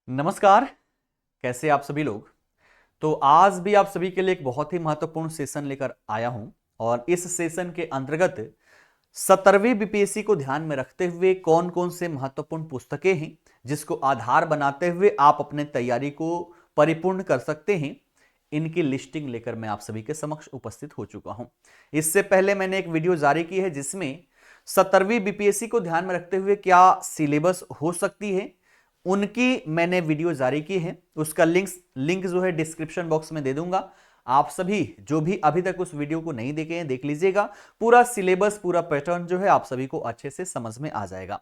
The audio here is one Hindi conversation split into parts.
नमस्कार। कैसे आप सभी लोग। तो आज भी आप सभी के लिए एक बहुत ही महत्वपूर्ण सेशन लेकर आया हूं और इस सेशन के अंतर्गत 17वीं बीपीएससी को ध्यान में रखते हुए कौन कौन से महत्वपूर्ण पुस्तकें हैं जिसको आधार बनाते हुए आप अपने तैयारी को परिपूर्ण कर सकते हैं, इनकी लिस्टिंग लेकर मैं आप सभी के समक्ष उपस्थित हो चुका हूं। इससे पहले मैंने एक वीडियो जारी की है जिसमें 17वीं बीपीएससी को ध्यान में रखते हुए क्या सिलेबस हो सकती है, उनकी मैंने वीडियो जारी की है। उसका लिंक जो है डिस्क्रिप्शन बॉक्स में दे दूंगा। आप सभी जो भी अभी तक उस वीडियो को नहीं देखे हैं देख लीजिएगा। पूरा सिलेबस, पूरा पैटर्न जो है आप सभी को अच्छे से समझ में आ जाएगा।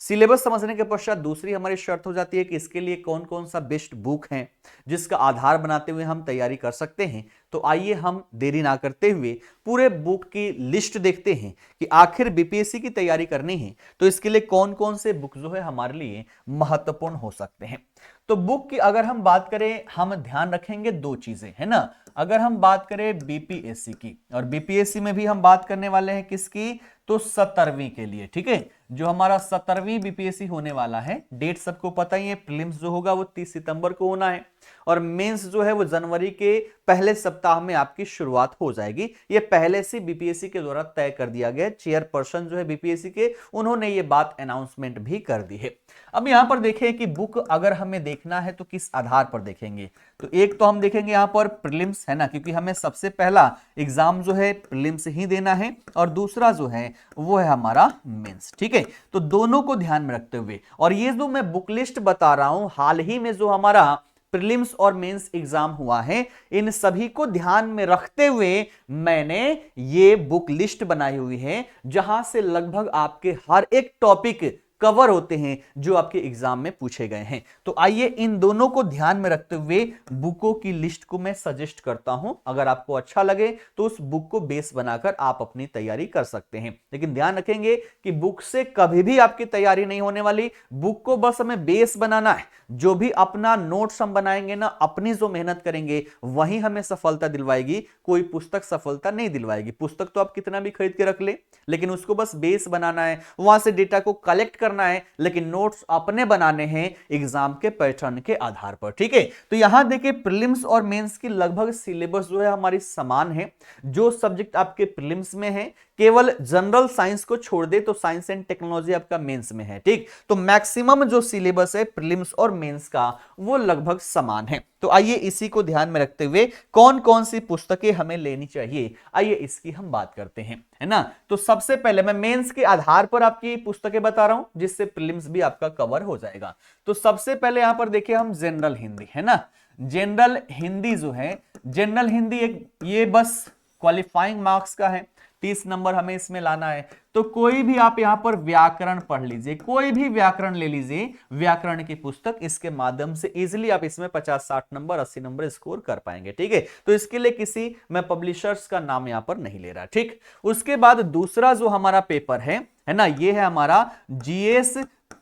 सिलेबस समझने के पश्चात दूसरी हमारी शर्त हो जाती है कि इसके लिए कौन कौन सा बेस्ट बुक है जिसका आधार बनाते हुए हम तैयारी कर सकते हैं। तो आइए हम देरी ना करते हुए पूरे बुक की लिस्ट देखते हैं कि आखिर बीपीएससी की तैयारी करनी है तो इसके लिए कौन कौन से बुक जो है हमारे लिए महत्वपूर्ण हो सकते हैं। तो बुक की अगर हम बात करें, हम ध्यान रखेंगे दो चीजें, है ना। अगर हम बात करें बीपीएससी की, और बीपीएससी में भी हम बात करने वाले हैं किसकी, तो 17वीं के लिए, ठीक है। जो हमारा 17वीं बीपीएससी होने वाला है, डेट सबको पता ही है। प्रीलिम्स जो होगा वो 30 सितंबर को होना है और मेंस जो है वो जनवरी के पहले सप्ताह में आपकी शुरुआत हो जाएगी। ये पहले से बीपीएससी के द्वारा तय कर दिया गया। चेयरपर्सन जो है बीपीएससी के, उन्होंने ये बात अनाउंसमेंट भी कर दी है। अब यहां पर देखें कि बुक अगर हमें देखना है तो किस आधार पर देखेंगे। तो एक तो हम देखेंगे यहां पर प्रीलिम्स, है ना, क्योंकि हमें सबसे पहला एग्जाम जो है प्रीलिम्स ही देना है और दूसरा जो है वो है हमारा मेंस, ठीक है। तो दोनों को ध्यान में रखते हुए, और ये जो मैं बुक लिस्ट बता रहा हूं, हाल ही में जो हमारा प्रीलिम्स और मेंस एग्जाम हुआ है, इन सभी को ध्यान में रखते हुए मैंने ये बुक लिस्ट बनाई हुई है जहां से लगभग आपके हर एक टॉपिक कवर होते हैं जो आपके एग्जाम में पूछे गए हैं। तो आइए इन दोनों को ध्यान में रखते हुए बुकों की लिस्ट को मैं सजेस्ट करता हूं। अगर आपको अच्छा लगे तो उस बुक को बेस बनाकर आप अपनी तैयारी कर सकते हैं, लेकिन ध्यान रखेंगे कि बुक से कभी भी आपकी तैयारी नहीं होने वाली। बुक को बस हमें बेस बनाना है। जो भी अपना नोट्स हम बनाएंगे ना, अपनी जो मेहनत करेंगे वही हमें सफलता दिलवाएगी। कोई पुस्तक सफलता नहीं दिलवाएगी। पुस्तक तो आप कितना भी खरीद के रख ले, लेकिन उसको बस बेस बनाना है, वहां से डेटा को कलेक्ट करना है, लेकिन नोट्स अपने बनाने हैं एग्जाम के पैटर्न के आधार पर, ठीक है। तो यहां देखिए प्रीलिम्स और मेंस की लगभग सिलेबस जो है हमारी समान है। जो सब्जेक्ट आपके प्रीलिम्स में है, केवल जनरल साइंस को छोड़ दे तो साइंस एंड टेक्नोलॉजी आपका मेंस में है, ठीक। तो मैक्सिमम जो सिलेबस है प्रीलिम्स और मेंस का वो लगभग समान है। तो आइए इसी को ध्यान में रखते हुए कौन कौन सी पुस्तकें हमें लेनी चाहिए, आइए इसकी हम बात करते हैं, है ना। तो सबसे पहले मैं मेंस के आधार पर आपकी पुस्तकें बता रहा हूं जिससे प्रीलिम्स भी आपका कवर हो जाएगा। तो सबसे पहले यहां पर देखिए हम जनरल हिंदी, है ना। जनरल हिंदी जो है, जनरल हिंदी एक ये बस क्वालिफाइंग मार्क्स का है, 30 नंबर हमें इसमें लाना है। तो कोई भी आप यहां पर व्याकरण पढ़ लीजिए, कोई भी व्याकरण ले लीजिए, व्याकरण की पुस्तक, इसके माध्यम से इजीली आप इसमें 50-60 नंबर 80 नंबर स्कोर कर पाएंगे, ठीक है। तो इसके लिए किसी मैं पब्लिशर्स का नाम यहां पर नहीं ले रहा, ठीक। उसके बाद दूसरा जो हमारा पेपर है ना, ये है हमारा जीएस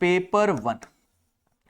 पेपर 1,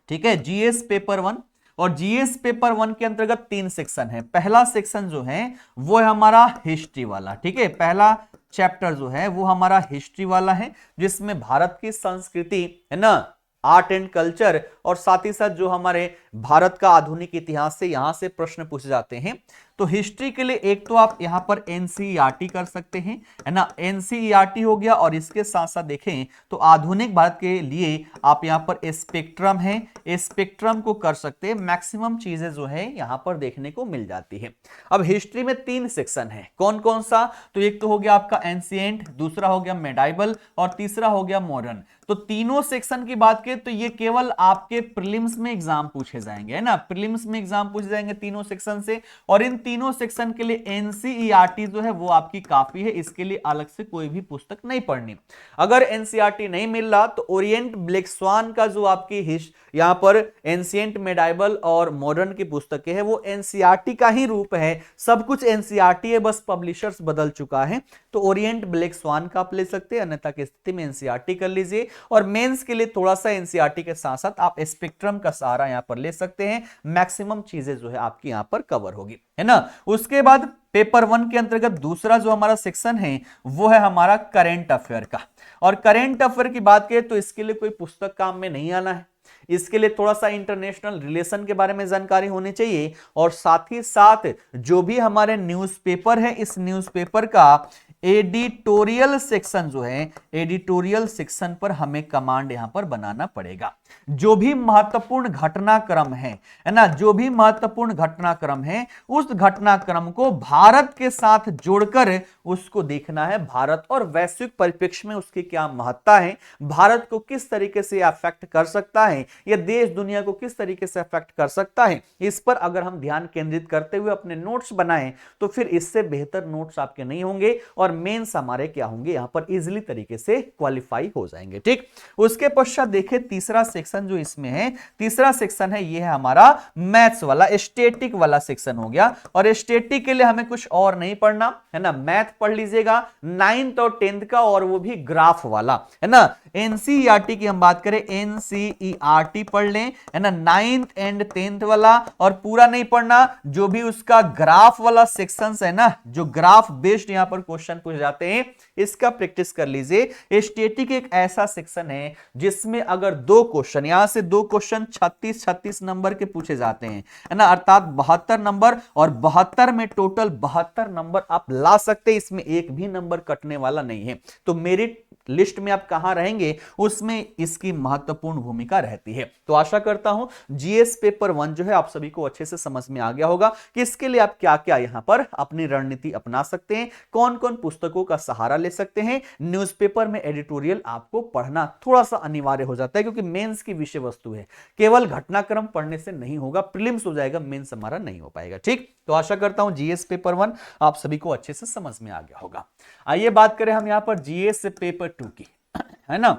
ठीक है। जीएस पेपर 1, और जीएस पेपर 1 के अंतर्गत 3 सेक्शन है। पहला सेक्शन जो है वो है हमारा हिस्ट्री वाला, ठीक है। पहला चैप्टर जो है वो हमारा हिस्ट्री वाला है जिसमें भारत की संस्कृति, है ना, आर्ट एंड कल्चर, और साथ ही साथ जो हमारे भारत का आधुनिक इतिहास से यहां से प्रश्न पूछे जाते हैं। तो हिस्ट्री के लिए एक तो आप यहां पर एनसीईआरटी कर सकते हैं, है ना, एनसीईआरटी हो गया। और इसके साथ साथ देखें तो आधुनिक भारत के लिए आप यहां पर स्पेक्ट्रम है, स्पेक्ट्रम को कर सकते हैं। मैक्सिमम चीजें जो है यहां पर देखने को मिल जाती है। अब हिस्ट्री में 3 सेक्शन है, कौन कौन सा, तो एक तो हो गया आपका एंशिएंट, दूसरा हो गया मेडाइवल और तीसरा हो गया मॉडर्न। तो तीनों सेक्शन की बात करें तो ये केवल आपके प्रीलिम्स में एग्जाम पूछे जाएंगे, है ना, प्रीलिम्स में एग्जाम पूछे जाएंगे तीनों सेक्शन से। और इन तीनों सेक्शन के लिए एनसीईआरटी जो है वो आपकी काफी है, इसके लिए अलग से कोई भी पुस्तक नहीं पढ़नी। अगर एनसीईआरटी नहीं मिल रहा तो ओरिएंट ब्लैक स्वान का जो आपकी यहां पर एंशिएंट, मेडाइवल और मॉडर्न की पुस्तकें हैं वो एनसीईआरटी का ही रूप है। सब कुछ एनसीईआरटी है, बस पब्लिशर्स बदल चुका है। तो ओरिएंट ब्लैक स्वान का आप ले सकते हैं, अन्यथा की स्थिति में एनसीईआरटी कर लीजिए। और मेंस के लिए थोड़ा सा एनसीईआरटी के साथ साथ आप स्पेक्ट्रम का सहारा यहां पर ले सकते हैं, मैक्सिमम चीजें जो है आपकी यहां पर कवर होगी, है ना। उसके बाद पेपर 1 के अंतर्गत दूसरा जो हमारा सेक्शन है वो है हमारा करेंट अफेयर का। और करेंट अफेयर की बात करें तो इसके लिए कोई पुस्तक काम में नहीं आना है, इसके लिए थोड़ा सा इंटरनेशनल रिलेशन के बारे में जानकारी होनी चाहिए, और साथ ही साथ जो भी हमारे न्यूज़पेपर है इस न्यूज़पेपर का एडिटोरियल सेक्शन जो है, एडिटोरियल सेक्शन पर हमें कमांड यहां पर बनाना पड़ेगा। जो भी महत्वपूर्ण घटनाक्रम है ना, जो भी महत्वपूर्ण घटनाक्रम है उस घटनाक्रम को भारत के साथ जोड़कर उसको देखना है, भारत और वैश्विक परिप्रेक्ष्य में उसकी क्या महत्ता है, भारत को किस तरीके से अफेक्ट कर सकता है या देश दुनिया को किस तरीके से अफेक्ट कर सकता है। इस पर अगर हम ध्यान केंद्रित करते हुए अपने नोट्स बनाएं तो फिर इससे बेहतर नोट्स आपके नहीं होंगे और मेंस हमारे क्या होंगे, यहां पर इजीली तरीके से क्वालिफाई हो जाएंगे। ठीक, उसके पश्चात देखिए तीसरा सेक्शन जो इसमें है, तीसरा सेक्शन है ये है हमारा मैथ्स वाला, स्टैटिक वाला सेक्शन हो गया। और स्टैटिक के लिए हमें कुछ और नहीं पढ़ना है ना, मैथ पढ़ लीजिएगा 9th और 10th का, और वो भी ग्राफ वाला, है ना। एनसीईआरटी की हम बात करें, एनसीईआरटी पढ़ लें, है ना, 9th एंड 10th वाला, और पूरा नहीं पढ़ना, जो भी उसका ग्राफ वाला सेक्शंस है ना, जो ग्राफ बेस्ड यहां पर क्वेश्चन पूछ जाते हैं, इसका प्रैक्टिस कर लीजिए। स्टैटिक एक ऐसा सेक्शन है जिसमें अगर दो क्वेश्चन, यहां से दो क्वेश्चन 36 नंबर के पूछे जाते हैं, है ना, अर्थात 72 नंबर, और 72 में टोटल 72 नंबर आप ला सकते हैं, इसमें एक भी नंबर कटने वाला नहीं है। तो मेरिट लिस्ट में आप कहां रहेंगे उसमें इसकी महत्वपूर्ण भूमिका रहती है। तो आशा करता हूं जीएस पेपर 1 जो है आप सभी को अच्छे से समझ में आ गया होगा कि इसके लिए आप क्या क्या यहां पर अपनी रणनीति अपना सकते हैं, कौन कौन पुस्तकों का सहारा ले सकते हैं। न्यूज़पेपर में एडिटोरियल आपको पढ़ना थोड़ा सा अनिवार्य हो जाता है क्योंकि मेंस की विषय वस्तु है, केवल घटनाक्रम पढ़ने से नहीं होगा, प्रीलिम्स हो जाएगा, मेंस हमारा नहीं हो पाएगा। ठीक, तो आशा करता हूं जीएस पेपर 1 आप सभी को अच्छे से समझ में आ गया होगा। आइए बात करें हम यहां पर जीएस पेपर 2 की, है ना।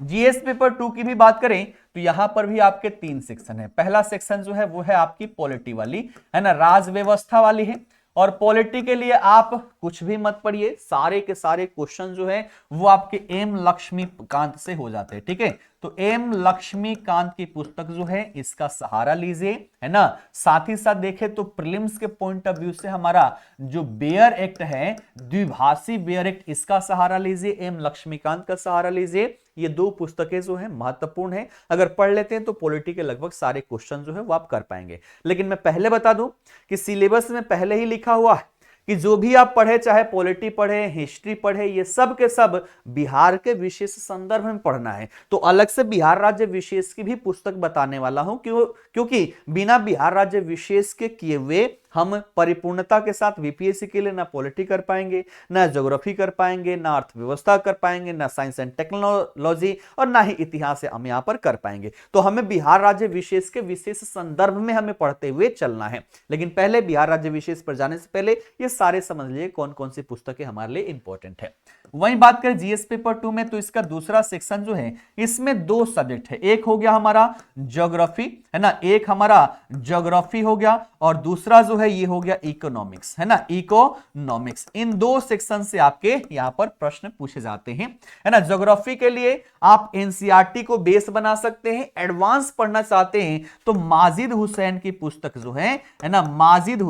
जीएस पेपर 2 की भी बात करें तो यहां पर भी आपके 3 सेक्शन है। पहला सेक्शन जो है वो है आपकी पॉलिटी वाली, है ना, राज व्यवस्था वाली है। और पॉलिटी के लिए आप कुछ भी मत पढ़िए, सारे के सारे क्वेश्चन जो है वो आपके एम लक्ष्मीकांत से हो जाते हैं। ठीक है, तो एम लक्ष्मीकांत की पुस्तक जो है इसका सहारा लीजिए, है ना। साथ ही साथ देखें तो प्रीलिम्स के पॉइंट ऑफ व्यू से हमारा जो बेयर एक्ट है, द्विभाषी बेयर एक्ट, इसका सहारा लीजिए, एम लक्ष्मीकांत का सहारा लीजिए। ये दो पुस्तकें जो है महत्वपूर्ण है, अगर पढ़ लेते हैं तो पॉलिटी के लगभग सारे क्वेश्चन जो है वो आप कर पाएंगे। लेकिन मैं पहले बता दूं कि सिलेबस में पहले ही लिखा हुआ है कि जो भी आप पढ़े, चाहे पॉलिटी पढ़े, हिस्ट्री पढ़े, ये सब के सब बिहार के विशेष संदर्भ में पढ़ना है। तो अलग से बिहार राज्य विशेष की भी पुस्तक बताने वाला हूं, क्योंकि बिना बिहार राज्य विशेष के किए हुए हम परिपूर्णता के साथ वीपीएससी के लिए ना पॉलिटी कर पाएंगे, ना ज्योग्राफी कर पाएंगे, ना अर्थव्यवस्था कर पाएंगे, ना साइंस एंड टेक्नोलॉजी, और ना ही इतिहास हम यहां पर कर पाएंगे। तो हमें बिहार राज्य विशेष के विशेष संदर्भ में हमें पढ़ते हुए चलना है। लेकिन पहले बिहार राज्य विशेष पर जाने से पहले ये सारे समझ लिए कौन कौन सी पुस्तकें हमारे लिए इंपॉर्टेंट है। वहीं बात करें जीएस पेपर 2 में तो इसका दूसरा सेक्शन जो है इसमें दो सब्जेक्ट है, एक हो गया हमारा ज्योग्राफी, है ना, एक हमारा ज्योग्राफी हो गया, और दूसरा जो है ये हो गया इकोनॉमिक्स, है ना, इकोनॉमिक्स। इन दो सेक्शन से आपके यहां पर प्रश्न पूछे जाते हैं, है ना। ज्योग्राफी के लिए आप एनसीईआरटी को बेस बना सकते हैं, एडवांस पढ़ना चाहते हैं तो माजिद हुसैन की पुस्तक जो है ना, माजिद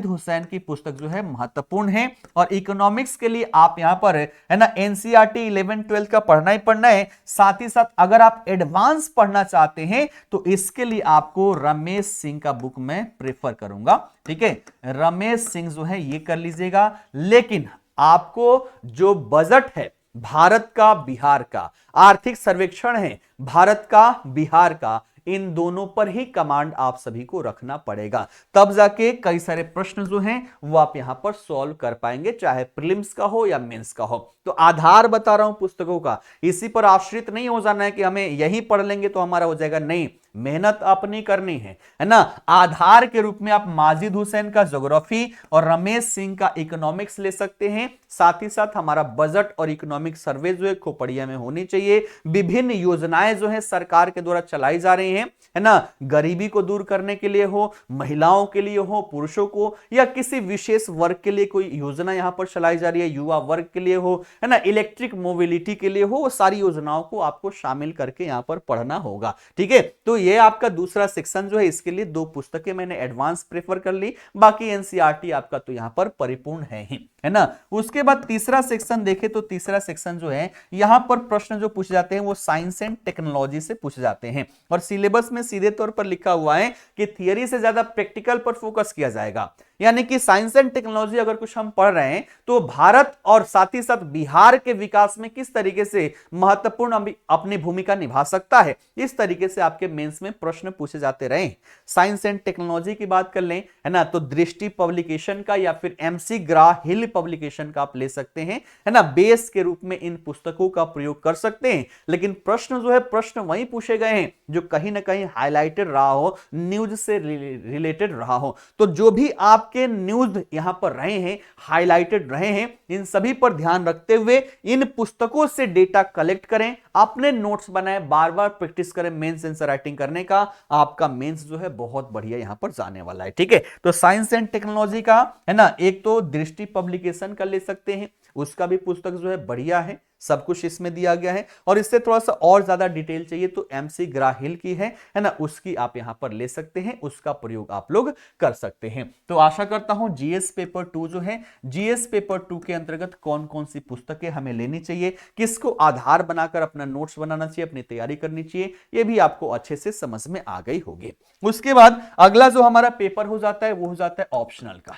हुसैन की पुस्तक जो है महत्वपूर्ण है। और इकोनॉमिक्स के लिए आप यहां पर, है ना, एनसीईआरटी 11-12 का पढ़ना ही पढ़ना है। साथ ही साथ अगर आप एडवांस पढ़ना चाहते हैं तो इसके लिए आपको रमेश सिंह का बुक मैं प्रेफर करूंगा। ठीक है, रमेश सिंह जो है ये कर लीजिएगा। लेकिन आपको जो बजट है भारत का, बिहार का, आर्थिक सर्वेक्षण है भारत का, बिहार का, इन दोनों पर ही कमांड आप सभी को रखना पड़ेगा, तब जाके कई सारे प्रश्न जो हैं वो आप यहां पर सॉल्व कर पाएंगे, चाहे प्रीलिम्स का हो या मेंस का हो। तो आधार बता रहा हूं पुस्तकों का, इसी पर आश्रित नहीं हो जाना है कि हमें यही पढ़ लेंगे तो हमारा हो जाएगा, नहीं। मेहनत अपनी करनी है ना। आधार के रूप में आप माजिद हुसैन का ज्योग्राफी और रमेश सिंह का इकोनॉमिक्स ले सकते हैं। साथ ही साथ हमारा बजट और इकोनॉमिक सर्वे जो है खोपड़िया में होनी चाहिए। विभिन्न योजनाएं जो है सरकार के द्वारा चलाई जा रही हैं, है ना, गरीबी को दूर करने के लिए हो, महिलाओं के लिए हो, पुरुषों को, या किसी विशेष वर्ग के लिए कोई योजना यहां पर चलाई जा रही है, युवा वर्ग के लिए हो, है ना, इलेक्ट्रिक मोबिलिटी के लिए हो, वो सारी योजनाओं को आपको शामिल करके यहां पर पढ़ना होगा। ठीक है, तो ये आपका दूसरा सेक्शन जो है, इसके लिए 2 पुस्तकें मैंने एडवांस प्रेफर कर ली, बाकी एनसीईआरटी आपका तो यहां पर परिपूर्ण है ना। उसके बाद तीसरा सेक्शन देखें तो तीसरा सेक्शन जो है, यहां पर प्रश्न जो पूछे जाते हैं वो साइंस एंड टेक्नोलॉजी से पूछे जाते हैं, और सिलेबस में सीधे तौर पर लिखा हुआ है कि थियरी से ज्यादा प्रैक्टिकल पर फोकस किया जाएगा। यानी कि साइंस एंड टेक्नोलॉजी अगर कुछ हम पढ़ रहे हैं तो भारत और साथ ही साथ बिहार के विकास में किस तरीके से महत्वपूर्ण अपनी भूमिका निभा सकता है, इस तरीके से आपके मेंस में प्रश्न पूछे जाते रहे। साइंस एंड टेक्नोलॉजी की बात कर लें, है ना, तो दृष्टि पब्लिकेशन का या फिर एमसी ग्रा हिल पब्लिकेशन का आप ले सकते हैं, है ना, बेस के रूप में इन पुस्तकों का प्रयोग कर सकते हैं। लेकिन प्रश्न जो है, प्रश्न वही पूछे गए हैं जो कहीं ना कहीं हाईलाइटेड रहा हो, न्यूज से रिलेटेड रहा हो। तो जो भी आपके न्यूज यहां पर रहे हैं, हाईलाइटेड रहे हैं, इन सभी पर ध्यान रखते हुए इन पुस्तकों से डेटा कलेक्ट करें, अपने नोट्स बनाएं, बार बार प्रैक्टिस करें मेंस आंसर राइटिंग करने का। आपका मेंस जो है बहुत बढ़िया यहां पर जाने वाला है। ठीक है, तो साइंस एंड टेक्नोलॉजी का, है ना, एक तो दृष्टि पब्लिकेशन का ले सकते हैं, उसका भी पुस्तक जो है बढ़िया है, सब कुछ इसमें दिया गया है। और इससे थोड़ा सा और ज्यादा डिटेल चाहिए तो एमसी ग्राहिल की है ना, उसकी आप यहां पर ले सकते हैं, उसका प्रयोग आप लोग कर सकते हैं। तो आशा करता हूं जीएस पेपर 2 जो है, जीएस पेपर 2 के अंतर्गत कौन कौन सी पुस्तकें हमें लेनी चाहिए, किसको आधार बनाकर अपना नोट्स बनाना चाहिए, अपनी तैयारी करनी चाहिए, यह भी आपको अच्छे से समझ में आ गई होगी। उसके बाद अगला जो हमारा पेपर हो जाता है वो हो जाता है ऑप्शनल का।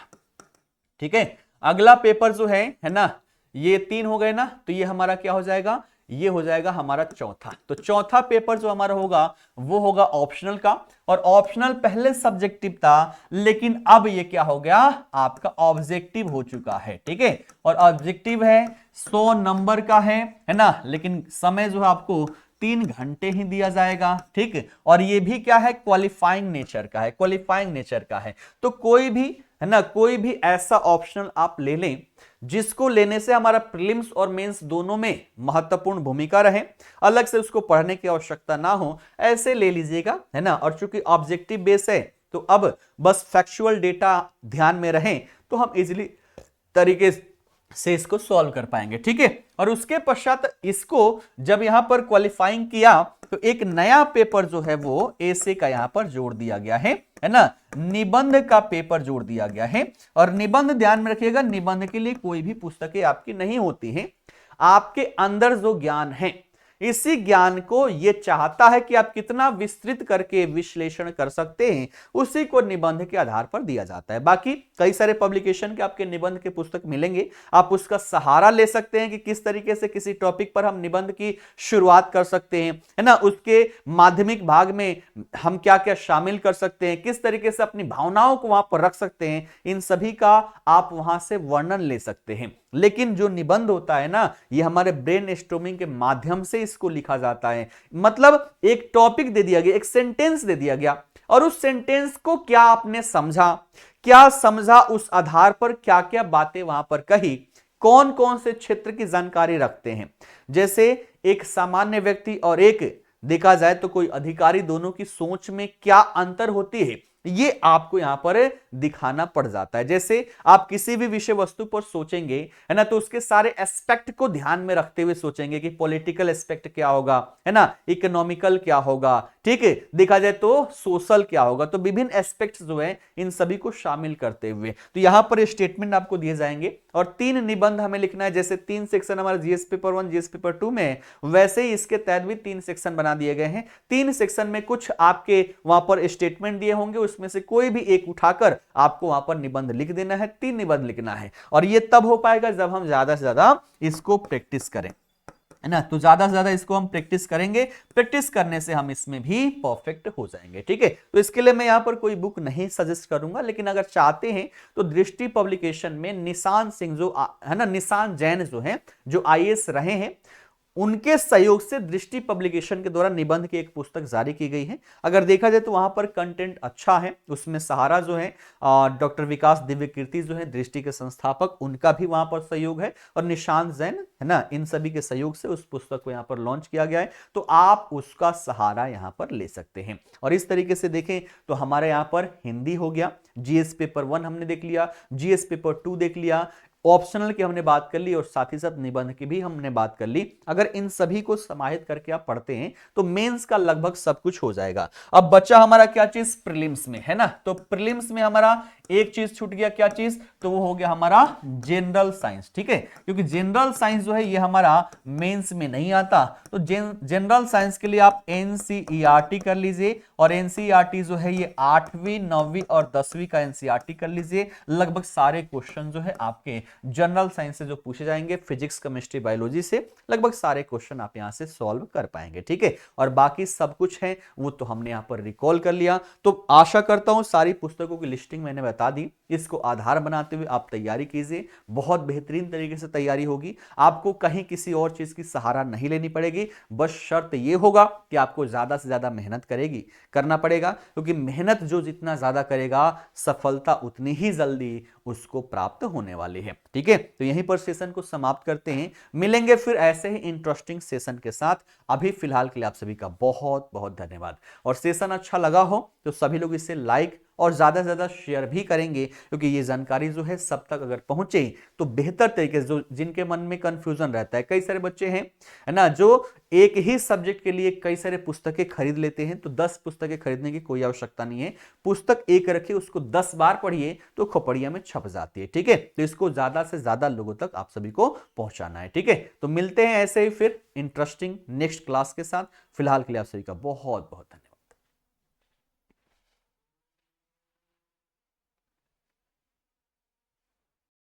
ठीक है, अगला पेपर जो है ना, ये 3 हो गए ना, तो ये हमारा क्या हो जाएगा, ये हो जाएगा हमारा चौथा। तो चौथा पेपर जो हमारा होगा वो होगा ऑप्शनल का, और ऑप्शनल पहले सब्जेक्टिव था, लेकिन अब ये क्या हो गया, आपका ऑब्जेक्टिव हो चुका है। ठीक है, और ऑब्जेक्टिव है 100 नंबर का है ना, लेकिन समय जो है आपको 3 घंटे ही दिया जाएगा। ठीक, और ये भी क्या है, क्वालिफाइंग नेचर का है, क्वालिफाइंग नेचर का है। तो कोई भी, है ना, कोई भी ऐसा ऑप्शनल आप ले लें जिसको लेने से हमारा प्रीलिम्स और मेंस दोनों में महत्वपूर्ण भूमिका रहे, अलग से उसको पढ़ने की आवश्यकता ना हो, ऐसे ले लीजिएगा, है ना। और चूंकि ऑब्जेक्टिव बेस है तो अब बस फैक्चुअल डेटा ध्यान में रहे तो हम इजीली तरीके से इसको सॉल्व कर पाएंगे। ठीक है, और उसके पश्चात इसको जब यहां पर क्वालिफाइंग किया तो एक नया पेपर जो है वो एसे का यहां पर जोड़ दिया गया है ना, निबंध का पेपर जोड़ दिया गया है। और निबंध ध्यान में रखिएगा, निबंध के लिए कोई भी पुस्तकें आपकी नहीं होती हैं, आपके अंदर जो ज्ञान है इसी ज्ञान को ये चाहता है कि आप कितना विस्तृत करके विश्लेषण कर सकते हैं, उसी को निबंध के आधार पर दिया जाता है। बाकी कई सारे पब्लिकेशन के आपके निबंध के पुस्तक मिलेंगे, आप उसका सहारा ले सकते हैं कि किस तरीके से किसी टॉपिक पर हम निबंध की शुरुआत कर सकते हैं, है ना, उसके माध्यमिक भाग में हम क्या क्या शामिल कर सकते हैं, किस तरीके से अपनी भावनाओं को वहां पर रख सकते हैं, इन सभी का आप वहां से वर्णन ले सकते हैं। लेकिन जो निबंध होता है ना, ये हमारे ब्रेन स्टॉर्मिंग के माध्यम से इसको लिखा जाता है। मतलब एक टॉपिक दे दिया गया, एक सेंटेंस दे दिया गया, और उस सेंटेंस को क्या आपने समझा, क्या समझा, उस आधार पर क्या क्या बातें वहां पर कही, कौन कौन से क्षेत्र की जानकारी रखते हैं। जैसे एक सामान्य व्यक्ति और एक देखा जाए तो कोई अधिकारी, दोनों की सोच में क्या अंतर होती है, ये आपको यहां पर दिखाना पड़ जाता है। जैसे आप किसी भी विषय वस्तु पर सोचेंगे, है ना, तो उसके सारे एस्पेक्ट को ध्यान में रखते हुए सोचेंगे कि पॉलिटिकल एस्पेक्ट क्या होगा, है ना, इकोनॉमिकल क्या होगा, ठीक है, देखा जाए तो सोशल क्या होगा। तो विभिन्न एस्पेक्ट्स जो है इन सभी को शामिल करते हुए तो यहां पर स्टेटमेंट आपको दिए जाएंगे, और 3 निबंध हमें लिखना है। जैसे 3 सेक्शन हमारा जीएस पेपर 1 जीएस पेपर 2 में, वैसे ही इसके तहत भी 3 सेक्शन बना दिए गए हैं। 3 सेक्शन में कुछ आपके वहां पर स्टेटमेंट दिए होंगे, उसमें से कोई भी एक उठाकर आपको वहां पर निबंध लिख देना है, 3 निबंध लिखना है। और ये तब हो पाएगा जब हम ज्यादा से ज्यादा इसको प्रैक्टिस करें, है ना। तो ज्यादा से ज्यादा इसको हम प्रैक्टिस करेंगे, प्रैक्टिस करने से हम इसमें भी परफेक्ट हो जाएंगे। ठीक है, तो इसके लिए मैं यहां पर कोई बुक नहीं सजेस्ट करूंगा, लेकिन अगर चाहते हैं तो दृष्टि पब्लिकेशन में निशान सिंह जो है ना, निशान जैन जो है, जो आईएएस रहे हैं, उनके सहयोग से दृष्टि पब्लिकेशन के द्वारा निबंध की एक पुस्तक जारी की गई है। अगर देखा जाए तो वहां पर कंटेंट अच्छा है, उसमें सहारा जो है डॉक्टर विकास दिव्य कीर्ति जो है दृष्टि के संस्थापक, उनका भी वहां पर सहयोग है, और निशांत जैन है ना, इन सभी के सहयोग से उस पुस्तक को यहां पर लॉन्च किया गया है। तो आप उसका सहारा यहां पर ले सकते हैं। और इस तरीके से देखें तो हमारे यहां पर हिंदी हो गया, जीएस पेपर 1 हमने देख लिया, जीएस पेपर 2 देख लिया, ऑप्शनल की हमने बात कर ली, और साथ ही साथ निबंध की भी हमने बात कर ली। अगर इन सभी को समाहित करके आप पढ़ते हैं तो मेंस का लगभग सब कुछ हो जाएगा। अब बचा हमारा क्या चीज, प्रीलिम्स में, है ना। तो प्रीलिम्स में हमारा एक चीज छूट गया, क्या चीज, तो वो हो गया हमारा जनरल साइंस, ठीक है, क्योंकि जनरल साइंस जो है ये हमारा मेंस में नहीं आता। तो जनरल साइंस के लिए आप एनसीईआरटी कर लीजिए, और एनसीईआरटी जो है ये 8वीं 9वीं और 10वीं का एनसीईआरटी कर लीजिए। लगभग सारे क्वेश्चन जो है आपके जनरल साइंस से जो पूछे जाएंगे, फिजिक्स केमिस्ट्री बायोलॉजी से, लगभग सारे क्वेश्चन आप यहां से सॉल्व कर पाएंगे, ठीक है। और बाकी सब कुछ है वो तो हमने यहां पर रिकॉल कर लिया। तो आशा करता हूं सारी पुस्तकों की लिस्टिंग मैंने बता दी, इसको आधार बनाते हुए आप तैयारी कीजिए, बहुत बेहतरीन तरीके से तैयारी होगी, आपको कहीं किसी और चीज की सहारा नहीं लेनी पड़ेगी। बस शर्त यह होगा कि आपको ज्यादा से ज्यादा मेहनत करना पड़ेगा, क्योंकि मेहनत जो जितना ज्यादा करेगा सफलता उतनी ही जल्दी उसको प्राप्त होने वाली है, ठीक है। तो यहीं पर सेशन को समाप्त करते हैं, मिलेंगे फिर ऐसे ही इंटरेस्टिंग सेशन के साथ। अभी फिलहाल के लिए आप सभी का बहुत बहुत धन्यवाद। और सेशन अच्छा लगा हो तो सभी लोग इसे लाइक और ज्यादा से ज्यादा शेयर भी करेंगे, क्योंकि ये जानकारी जो है सब तक अगर पहुंचे तो बेहतर तरीके से, जो जिनके मन में कंफ्यूजन रहता है, कई सारे बच्चे हैं है ना जो एक ही सब्जेक्ट के लिए कई सारे पुस्तकें खरीद लेते हैं। तो 10 पुस्तकें खरीदने की कोई आवश्यकता नहीं है, पुस्तक एक रखिए, उसको 10 बार पढ़िए तो खोपड़िया में छप जाती है, ठीक है। तो इसको ज्यादा से ज्यादा लोगों तक आप सभी को पहुंचाना है, ठीक है। तो मिलते हैं ऐसे ही फिर इंटरेस्टिंग नेक्स्ट क्लास के साथ। फिलहाल के लिए आप सभी का बहुत बहुत धन्यवाद।